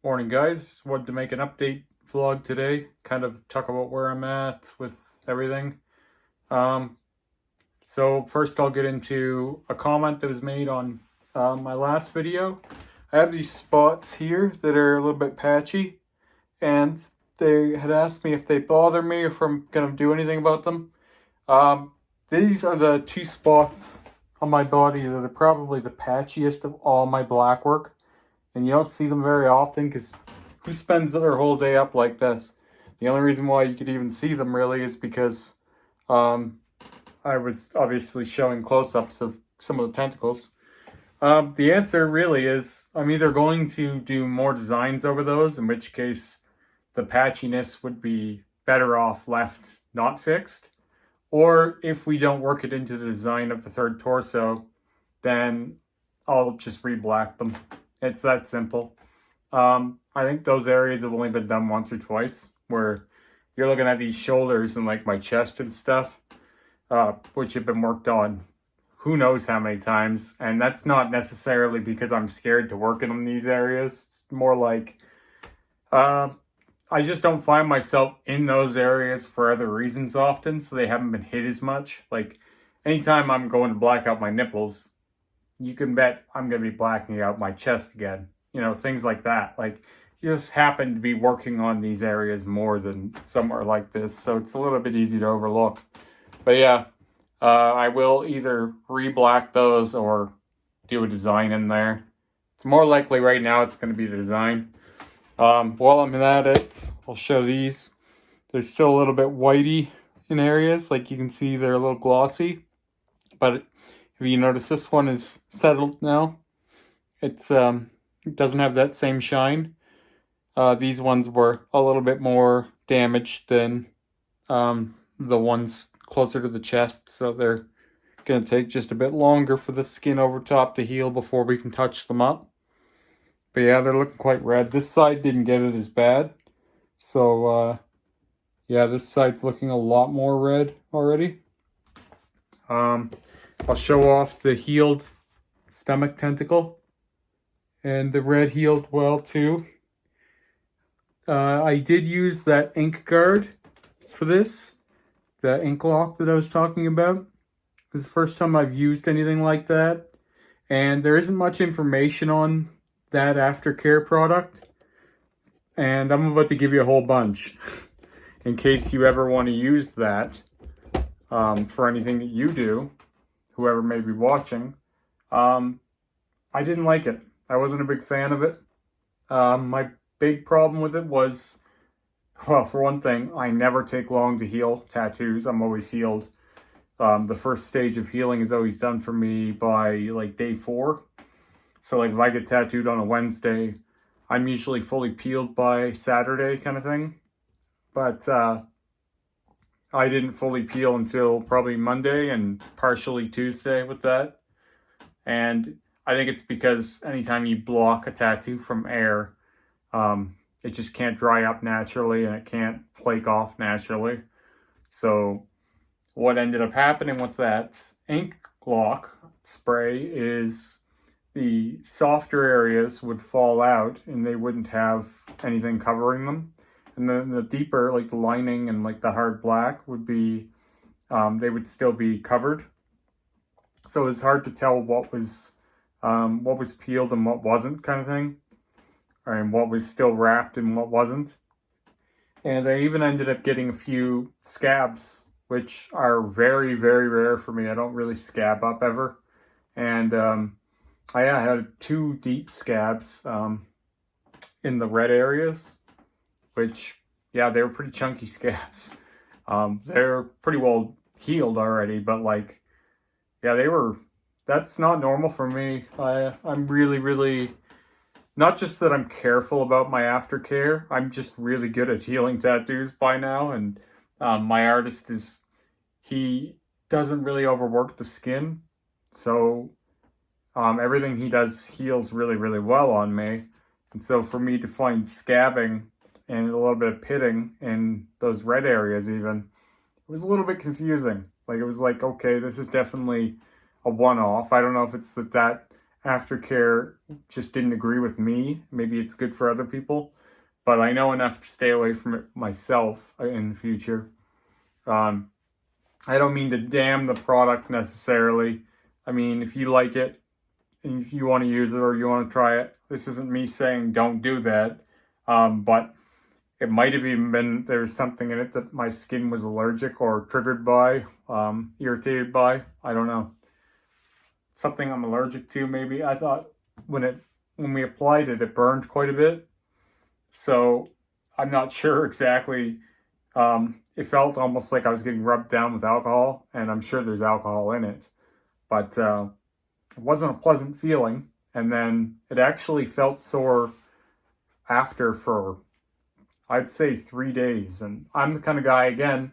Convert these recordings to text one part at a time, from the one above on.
Morning, guys. Just wanted to make an update vlog today, kind of talk about where I'm at with everything. Um, so first I'll get into a comment that was made on my last video. I have these spots here that are a little bit patchy, and they had asked me if they bother me or if I'm gonna do anything about them. Um, these are the two spots on my body that are probably the patchiest of all my black work, and you don't see them very often because who spends their whole day up like this? The only reason why you could even see them really is because um, I was obviously showing close-ups of some of the tentacles. The answer really is I'm either going to do more designs over those, in which case the patchiness would be better off left not fixed, or if we don't work it into the design of the third torso, then I'll just re-black them. It's that simple. I think those areas have only been done once or twice, where you're looking at these shoulders and like my chest and stuff, which have been worked on who knows how many times. And that's not necessarily because I'm scared to work in these areas. It's more like I just don't find myself in those areas for other reasons often, so they haven't been hit as much. Like anytime I'm going to black out my nipples, you can bet I'm going to be blacking out my chest again. You know, things like that. Like, you just happen to be working on these areas more than somewhere like this, so it's a little bit easy to overlook. But yeah, I will either re-black those or do a design in there. It's more likely right now it's going to be the design. While I'm at it, I'll show these. They're still a little bit whitey in areas. Like you can see they're a little glossy. But if you notice, this one is settled now. It doesn't have that same shine. These ones were a little bit more damaged than the ones closer to the chest, so they're going to take just a bit longer for the skin over top to heal before we can touch them up. But yeah, they're looking quite red. This side didn't get it as bad, so yeah, this side's looking a lot more red already. I'll show off the healed stomach tentacle, and the red healed well too. I did use that ink guard for this, the ink lock that I was talking about. This is the first time I've used anything like that, and there isn't much information on that aftercare product, and I'm about to give you a whole bunch in case you ever want to use that for anything that you do, whoever may be watching. I didn't like it. I wasn't a big fan of it. My big problem with it was, well, for one thing, I never take long to heal tattoos. I'm always healed. The first stage of healing is always done for me by like day 4. So like if I get tattooed on a Wednesday, I'm usually fully peeled by Saturday kind of thing. But I didn't fully peel until probably Monday and partially Tuesday with that. And I think it's because anytime you block a tattoo from air, it just can't dry up naturally and it can't flake off naturally. So what ended up happening with that ink lock spray is the softer areas would fall out and they wouldn't have anything covering them. And then the deeper, like the lining and like the hard black would be, they would still be covered. So it was hard to tell what was peeled and what wasn't, kind of thing. And what was still wrapped and what wasn't. And I even ended up getting a few scabs, which are very, very rare for me. I don't really scab up ever. And I had 2 deep scabs in the red areas, which, yeah, they were pretty chunky scabs. They're pretty well healed already, but like, yeah, that's not normal for me. I'm really, really, not just that I'm careful about my aftercare, I'm just really good at healing tattoos by now. And my artist he doesn't really overwork the skin. So everything he does heals really, really well on me. And so for me to find scabbing and a little bit of pitting in those red areas even, it was a little bit confusing. Like, it was like, okay, this is definitely a one-off. I don't know if it's that aftercare just didn't agree with me. Maybe it's good for other people, but I know enough to stay away from it myself in the future. Um, I don't mean to damn the product necessarily. I mean, if you like it and if you want to use it or you want to try it, this isn't me saying don't do that. But it might have even been there's something in it that my skin was allergic or triggered by, irritated by. I don't know. Something I'm allergic to, maybe. I thought when we applied it, it burned quite a bit. So I'm not sure exactly. It felt almost like I was getting rubbed down with alcohol, and I'm sure there's alcohol in it. But it wasn't a pleasant feeling. And then it actually felt sore after for, I'd say, 3 days. And I'm the kind of guy, again,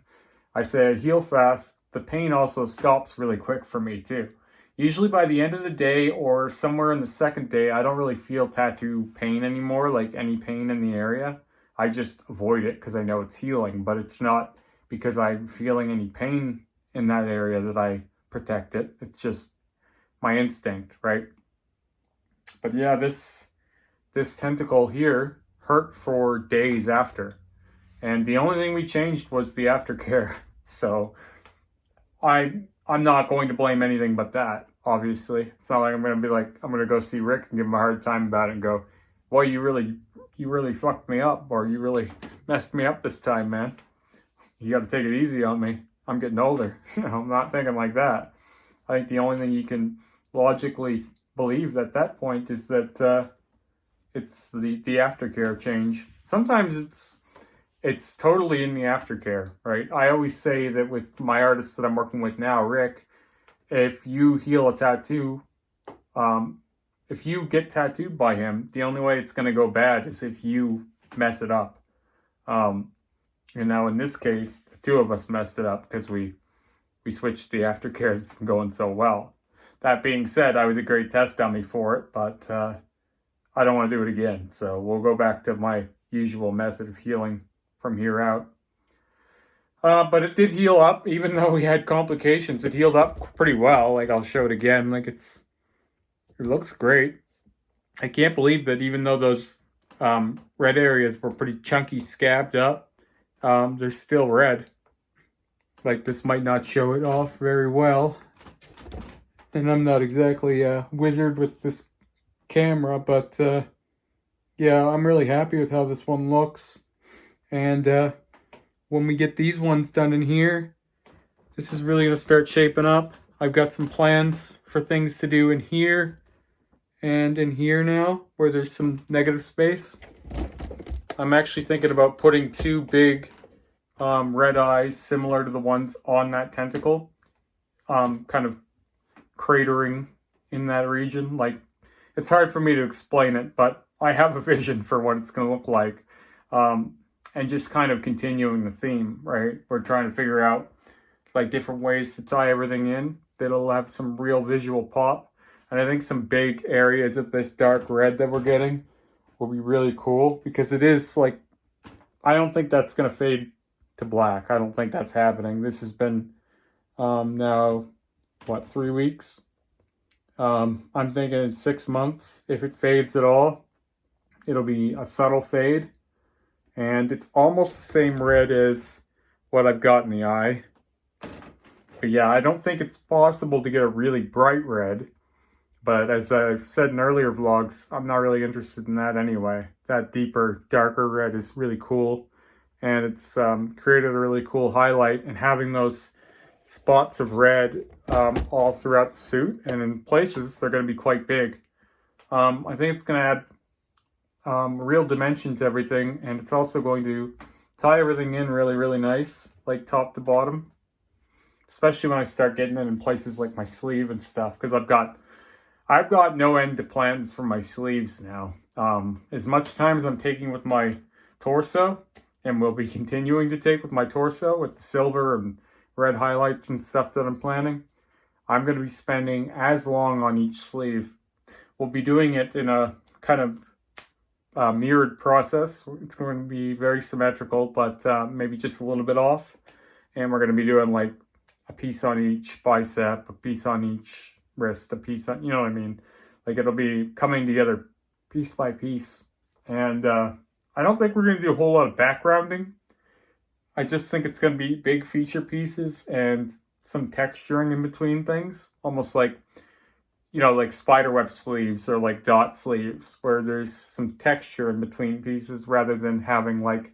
I say I heal fast. The pain also stops really quick for me too. Usually by the end of the day or somewhere in the second day, I don't really feel tattoo pain anymore, like any pain in the area. I just avoid it because I know it's healing, but it's not because I'm feeling any pain in that area that I protect it. It's just my instinct, right? But yeah, this tentacle here hurt for days after. And the only thing we changed was the aftercare. So I'm not going to blame anything but that, obviously. It's not like I'm going to be like, I'm going to go see Rick and give him a hard time about it and go, well, you really fucked me up, or you really messed me up this time, man. You got to take it easy on me. I'm getting older. I'm not thinking like that. I think the only thing you can logically believe at that point is that it's the aftercare change. Sometimes it's totally in the aftercare, right? I always say that with my artist that I'm working with now, Rick, if you heal a tattoo, if you get tattooed by him, the only way it's going to go bad is if you mess it up. In this case, the two of us messed it up because we switched the aftercare that's been going so well. That being said, I was a great test dummy for it, but I don't want to do it again. So we'll go back to my usual method of healing from here out. But it did heal up, even though we had complications. It healed up pretty well. Like, I'll show it again. Like, it looks great. I can't believe that even though those red areas were pretty chunky, scabbed up, they're still red. Like, this might not show it off very well. And I'm not exactly a wizard with this camera, but yeah, I'm really happy with how this one looks. And when we get these ones done in here, this is really going to start shaping up. I've got some plans for things to do in here and in here now, where there's some negative space. I'm actually thinking about putting two big red eyes similar to the ones on that tentacle, kind of cratering in that region. Like, it's hard for me to explain it, but I have a vision for what it's going to look like. And just kind of continuing the theme, right? We're trying to figure out like different ways to tie everything in that'll have some real visual pop. And I think some big areas of this dark red that we're getting will be really cool, because it is like, I don't think that's going to fade to black. I don't think that's happening. This has been now, 3 weeks? I'm thinking in 6 months, if it fades at all, it'll be a subtle fade. And it's almost the same red as what I've got in the eye. But yeah, I don't think it's possible to get a really bright red. But as I've said in earlier vlogs, I'm not really interested in that anyway. That deeper, darker red is really cool. And it's created a really cool highlight. And having those spots of red all throughout the suit, and in places, they're going to be quite big. I think it's going to add real dimension to everything, and it's also going to tie everything in really, really nice, like top to bottom, especially when I start getting it in places like my sleeve and stuff, because I've got no end to plans for my sleeves now. As much time as I'm taking with my torso, and will be continuing to take with my torso with the silver and red highlights and stuff that I'm planning, I'm going to be spending as long on each sleeve. We'll be doing it in a kind of mirrored process. It's going to be very symmetrical, but maybe just a little bit off. And we're going to be doing like a piece on each bicep, a piece on each wrist, a piece on, you know what I mean? Like it'll be coming together piece by piece. And I don't think we're going to do a whole lot of backgrounding. I just think it's going to be big feature pieces and some texturing in between things. Almost like, like spiderweb sleeves or like dot sleeves where there's some texture in between pieces rather than having like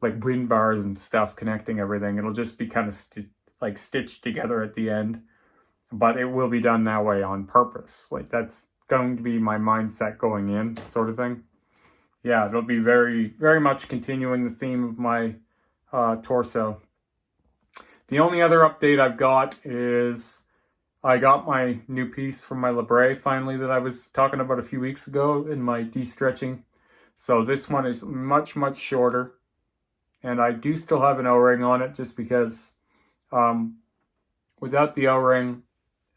wind bars and stuff connecting everything. It'll just be kind of stitched together at the end, but it will be done that way on purpose. Like that's going to be my mindset going in, sort of thing. Yeah, it'll be very, very much continuing the theme of my torso. The only other update I've got is I got my new piece from my Labret finally that I was talking about a few weeks ago in my de-stretching. So this one is much, much shorter. And I do still have an O-ring on it just because without the O-ring,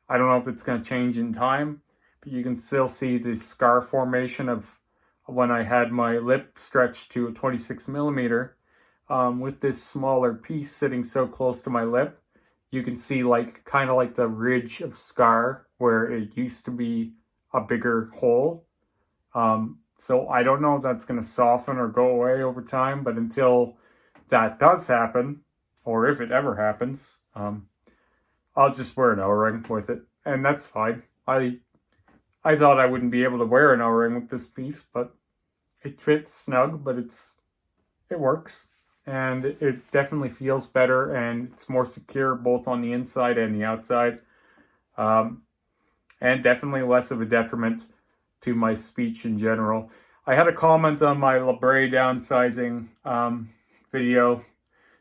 I don't know if it's going to change in time, but you can still see the scar formation of when I had my lip stretched to a 26 millimeter. With this smaller piece sitting so close to my lip, you can see kind of like the ridge of scar where it used to be a bigger hole. So I don't know if that's going to soften or go away over time, but until that does happen, or if it ever happens, I'll just wear an O-ring with it, and that's fine. I thought I wouldn't be able to wear an O-ring with this piece, but it fits snug, but it works. And it definitely feels better, and it's more secure both on the inside and the outside. And definitely less of a detriment to my speech in general. I had a comment on my Labret downsizing video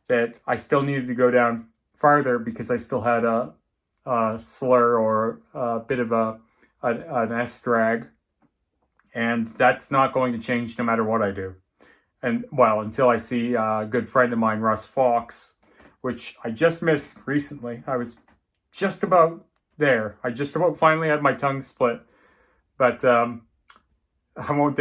that I still needed to go down farther because I still had a slur or a bit of an S drag. And that's not going to change no matter what I do. And, well, until I see a good friend of mine, Russ Fox, which I just missed recently. I was just about there. I just about finally had my tongue split. But I won't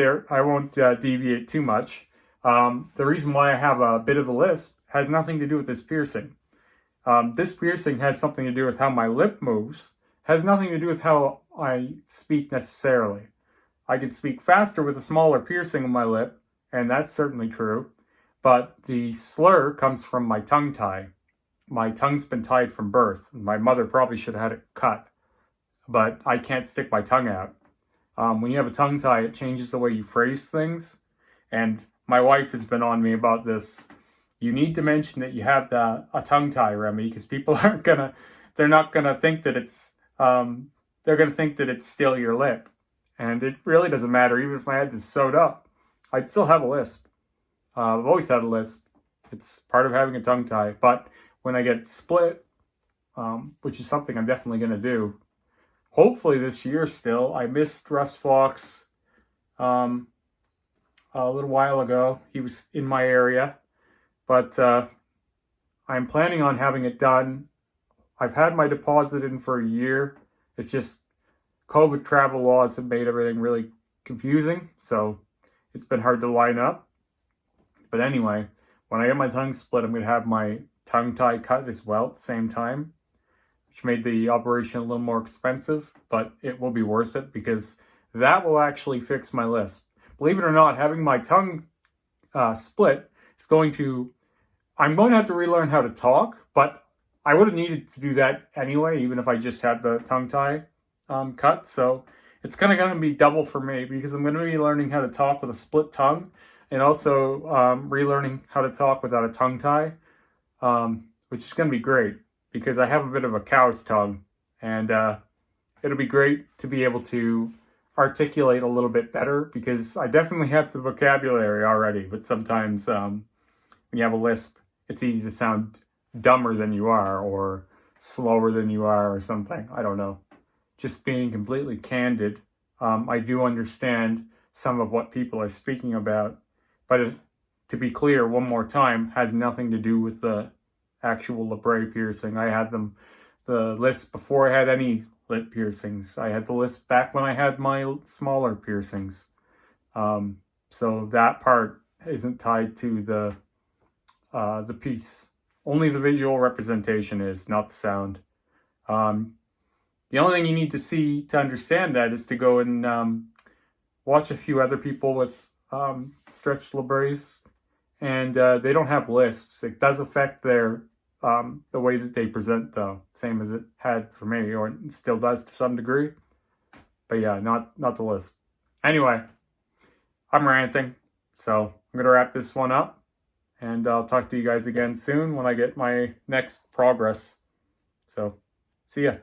deviate too much. The reason why I have a bit of a lisp has nothing to do with this piercing. This piercing has something to do with how my lip moves, has nothing to do with how I speak necessarily. I can speak faster with a smaller piercing in my lip, and that's certainly true, but the slur comes from my tongue tie. My tongue's been tied from birth. My mother probably should have had it cut, but I can't stick my tongue out. When you have a tongue tie, it changes the way you phrase things, and my wife has been on me about this. You need to mention that you have a tongue tie remedy, because people they're not gonna think that they're gonna think that it's still your lip. And it really doesn't matter. Even if I had this sewed up, I'd still have a lisp. I've always had a lisp. It's part of having a tongue tie. But when I get it split, which is something I'm definitely going to do, hopefully this year still. I missed Russ Fox a little while ago. He was in my area. But I'm planning on having it done. I've had my deposit in for a year. It's just COVID travel laws have made everything really confusing, so it's been hard to line up. But anyway, when I get my tongue split, I'm going to have my tongue tie cut as well at the same time, which made the operation a little more expensive, but it will be worth it because that will actually fix my lisp. Believe it or not, having my tongue split is I'm going to have to relearn how to talk, but I would have needed to do that anyway, even if I just had the tongue tie cut. So it's kind of going to be double for me because I'm going to be learning how to talk with a split tongue and also relearning how to talk without a tongue tie, which is going to be great because I have a bit of a cow's tongue, and it'll be great to be able to articulate a little bit better because I definitely have the vocabulary already, but sometimes when you have a lisp, it's easy to sound dumber than you are or slower than you are or something. I don't know. Just being completely candid, I do understand some of what people are speaking about, but to be clear one more time, has nothing to do with the actual Labret piercing. I had the lisp before I had any lip piercings. I had the lisp back when I had my smaller piercings. So that part isn't tied to the piece. Only the visual representation is, not the sound. The only thing you need to see to understand that is to go and watch a few other people with stretched labrets, and they don't have lisps. It does affect their the way that they present, though, same as it had for me, or it still does to some degree. But yeah, not the lisp. Anyway, I'm ranting, so I'm gonna wrap this one up, and I'll talk to you guys again soon when I get my next progress. So, see ya.